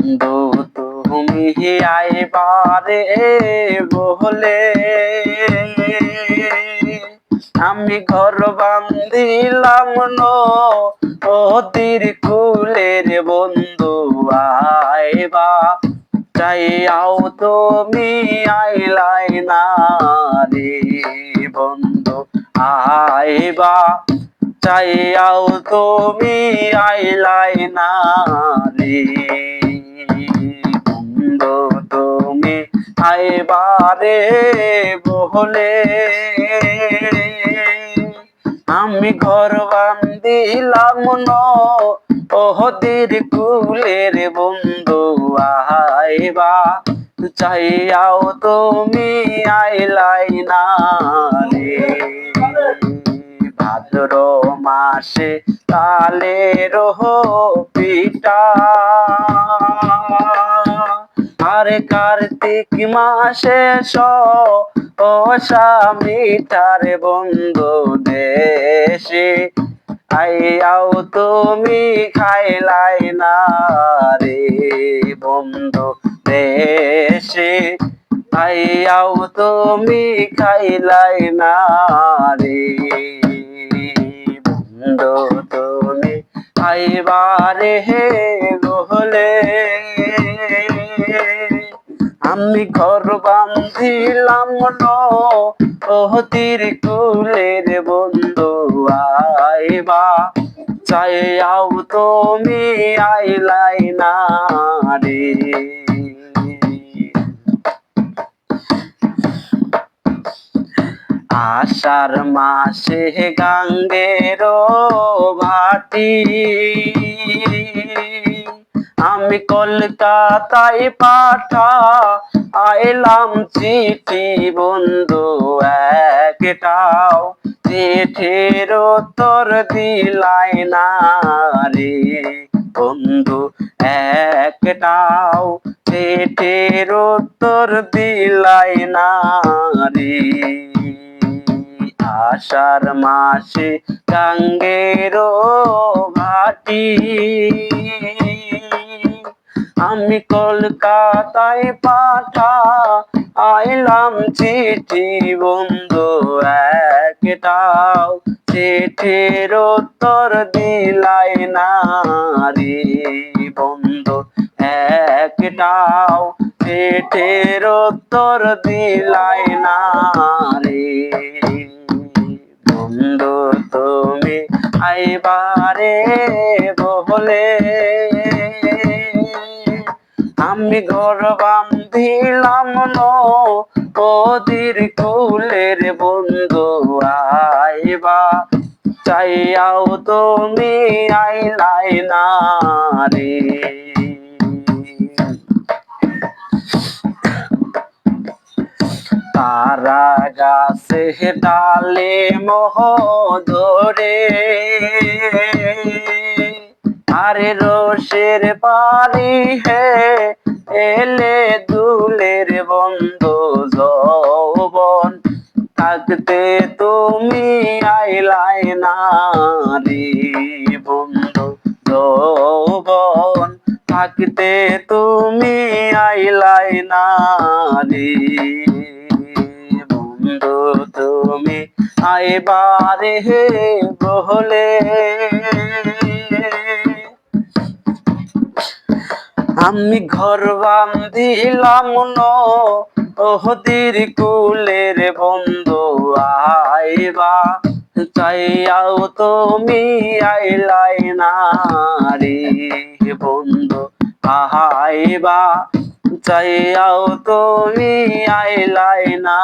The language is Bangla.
বন্ধু তুমি আইবারে বলে আমি ঘর বান্ধিলাম নদীর কুলের বন্ধু আইবা চাইয়াও তুমি আইলাই না রে বন্ধু আইবা চাইয়াও তুমি আইলাই না রে বন্ধু তুমি আইবারে বলে আমি ঘর বান্ধিলাম নদীর কুলের বন্ধু আইবা চাইয়াও তুমি আইলাই না রে ভাদ্র মাসে তালের পিঠা আর কার্তিক মাসে মিঠার বন্ধু দেশে আইয়াও তুমি খাইলাই না রে বন্ধু দেশে আইয়াও তুমি খাইলাই না রে বন্ধু তুমি আইবারে বলে আমি ঘর বান্ধিলাম নদীর কুলের বন্ধু আইবা চাইয়াও তুমি আইলাই না রে আষাঢ় মাসে গাঙ্গের ভাটি আমি কলকাতায় পাঠা আইলাম চিঠি বন্ধু একটাও চিঠির উত্তর দিলাই না রে বন্ধু একটাও চিঠির উত্তর দিলাই না রে আষাঢ় মাসে গাঙ্গের ঘাটি আমি কলকাতায় পাঠা আইলাম চিঠি বন্ধু একটাও চিঠির উত্তর দিলাই না রে বন্ধু একটাও চিঠির উত্তর দিলাই না রে বন্ধু তুমি আইবারে বলে আমি ঘর বান্ধিলাম নদীর কুলের বন্ধু আইবা চাইয়াও তুমি আইলাই না রে তারা গাছে ডালে মোহ ধরে আরে রোষের পারি হে এলে দুলের বন্ধু যৌবন থাকতে তুমি আইলাই না রে বন্ধু যৌবন থাকতে তুমি আইলাই না রে বন্ধু তুমি আইবারে বলে আমি ঘর বান্ধিলাম নদীর কুলের বন্ধু আইবা চাইয়াও তুমি আইলাই না রে বন্ধু আইবা চাইয়াও তুমি আইলাই না